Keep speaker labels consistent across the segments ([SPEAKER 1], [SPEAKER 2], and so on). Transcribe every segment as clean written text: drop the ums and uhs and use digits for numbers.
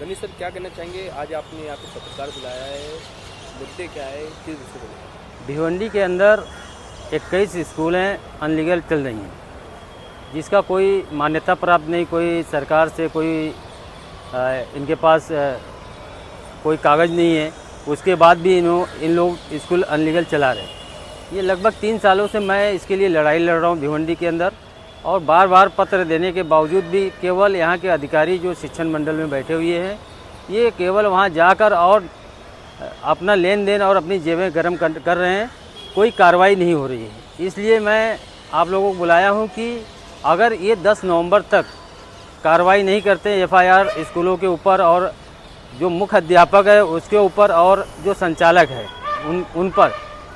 [SPEAKER 1] Ganesh sir, क्या कहना चाहेंगे? आज आपने यहाँ पे पत्रकार बुलाया है, मुद्दे क्या है, किस विषय पर बोलेंगे?
[SPEAKER 2] भिवंडी के अंदर 21 स्कूलें अनलीगल चल रही हैं, जिसका कोई मान्यता प्राप्त नहीं, कोई सरकार से कोई इनके पास कोई कागज़ नहीं है। उसके बाद भी इन लोग स्कूल अनलीगल चला रहे हैं। ये लगभग 3 सालों से मैं इसके लिए लड़ाई लड़ रहा हूँ भिवंडी के अंदर, और बार बार पत्र देने के बावजूद भी केवल यहाँ के अधिकारी जो शिक्षण मंडल में बैठे हुए हैं, ये केवल वहाँ जाकर और अपना लेन देन और अपनी जेबें गर्म कर रहे हैं, कोई कार्रवाई नहीं हो रही है। इसलिए मैं आप लोगों को बुलाया हूँ कि अगर ये 10 नवंबर तक कार्रवाई नहीं करते एफआईआर स्कूलों के ऊपर, और जो मुख्य अध्यापक है उसके ऊपर, और जो संचालक है उन पर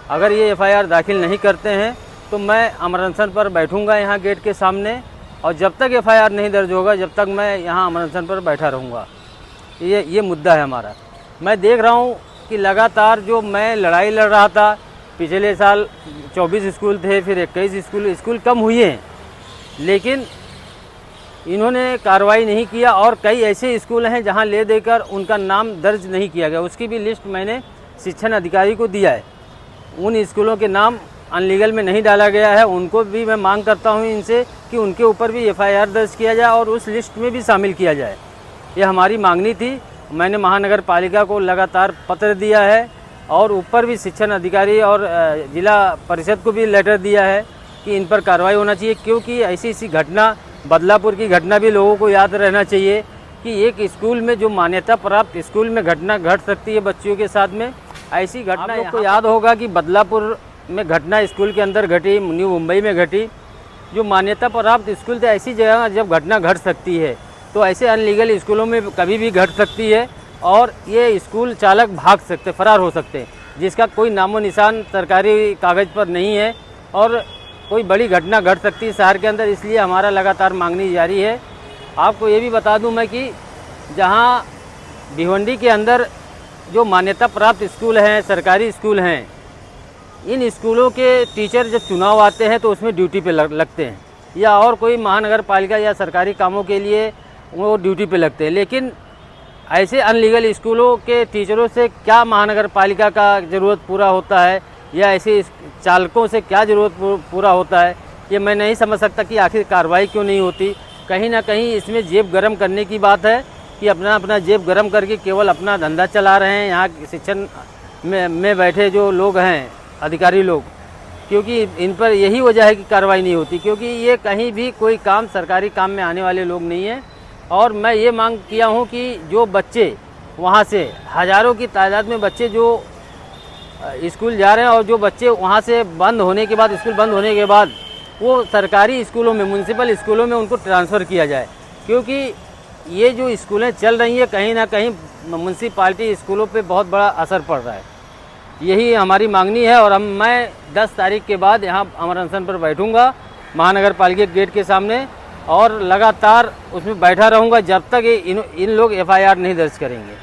[SPEAKER 2] अगर ये एफआईआर दाखिल नहीं करते हैं, तो मैं अमर अनशन पर बैठूंगा यहाँ गेट के सामने, और जब तक एफआईआर नहीं दर्ज होगा जब तक मैं यहाँ अमर अनशन पर बैठा रहूँगा। ये मुद्दा है हमारा। मैं देख रहा हूँ कि लगातार जो मैं लड़ाई लड़ रहा था, पिछले साल 24 स्कूल थे, फिर 21 स्कूल कम हुए हैं, लेकिन इन्होंने कार्रवाई नहीं किया। और कई ऐसे स्कूल हैं जहां ले देकर उनका नाम दर्ज नहीं किया गया, उसकी भी लिस्ट मैंने शिक्षण अधिकारी को दिया है। उन स्कूलों के नाम अनलीगल में नहीं डाला गया है, उनको भी मैं मांग करता हूं इनसे कि उनके ऊपर भी एफआईआर दर्ज किया जाए और उस लिस्ट में भी शामिल किया जाए। ये हमारी मांगनी थी। मैंने महानगर पालिका को लगातार पत्र दिया है, और ऊपर भी शिक्षण अधिकारी और जिला परिषद को भी लेटर दिया है कि इन पर कार्रवाई होना चाहिए, क्योंकि ऐसी घटना, बदलापुर की घटना भी लोगों को याद रहना चाहिए कि एक स्कूल में, जो मान्यता प्राप्त स्कूल में घटना घट सकती है बच्चियों के साथ में, ऐसी घटना आपको याद होगा कि बदलापुर में घटना स्कूल के अंदर घटी, न्यू मुंबई में घटी। जो मान्यता प्राप्त स्कूल थे, ऐसी जगह जब घटना घट सकती है तो ऐसे अनलीगल स्कूलों में कभी भी घट सकती है, और ये स्कूल चालक भाग सकते, फरार हो सकते हैं, जिसका कोई नामो निशान सरकारी कागज़ पर नहीं है, और कोई बड़ी घटना घट सकती है शहर के अंदर। इसलिए हमारा लगातार मांगनी जारी है। आपको ये भी बता दूं मैं कि जहां भिवंडी के अंदर जो मान्यता प्राप्त स्कूल हैं, सरकारी स्कूल हैं, इन स्कूलों के टीचर जब चुनाव आते हैं तो उसमें ड्यूटी पे लगते हैं, या और कोई महानगर पालिका या सरकारी कामों के लिए वो ड्यूटी पे लगते हैं। लेकिन ऐसे अनलीगल स्कूलों के टीचरों से क्या महानगर पालिका का ज़रूरत पूरा होता है, या ऐसे चालकों से क्या ज़रूरत पूरा होता है, ये मैं नहीं समझ सकता कि आखिर कार्रवाई क्यों नहीं होती। कहीं ना कहीं इसमें जेब गरम करने की बात है कि अपना जेब गरम करके केवल अपना धंधा चला रहे हैं यहाँ शिक्षण में बैठे जो लोग हैं, अधिकारी लोग, क्योंकि इन पर यही वजह है कि कार्रवाई नहीं होती, क्योंकि ये कहीं भी कोई काम, सरकारी काम में आने वाले लोग नहीं हैं। और मैं ये मांग किया हूँ कि जो बच्चे वहाँ से, हज़ारों की तादाद में बच्चे जो स्कूल जा रहे हैं, और जो बच्चे वहाँ से बंद होने के बाद, स्कूल बंद होने के बाद, वो सरकारी स्कूलों में, म्यूनसिपल स्कूलों में उनको ट्रांसफ़र किया जाए, क्योंकि ये जो स्कूलें चल रही हैं कहीं ना कहीं म्यूनसिपालिटी स्कूलों पे बहुत बड़ा असर पड़ रहा है। यही हमारी मांगनी है, और मैं 10 तारीख के बाद यहाँ अमर अनशन पर बैठूँगा महानगर पालिका गेट के सामने, और लगातार उसमें बैठा रहूँगा जब तक इन लोग एफआईआर नहीं दर्ज करेंगे।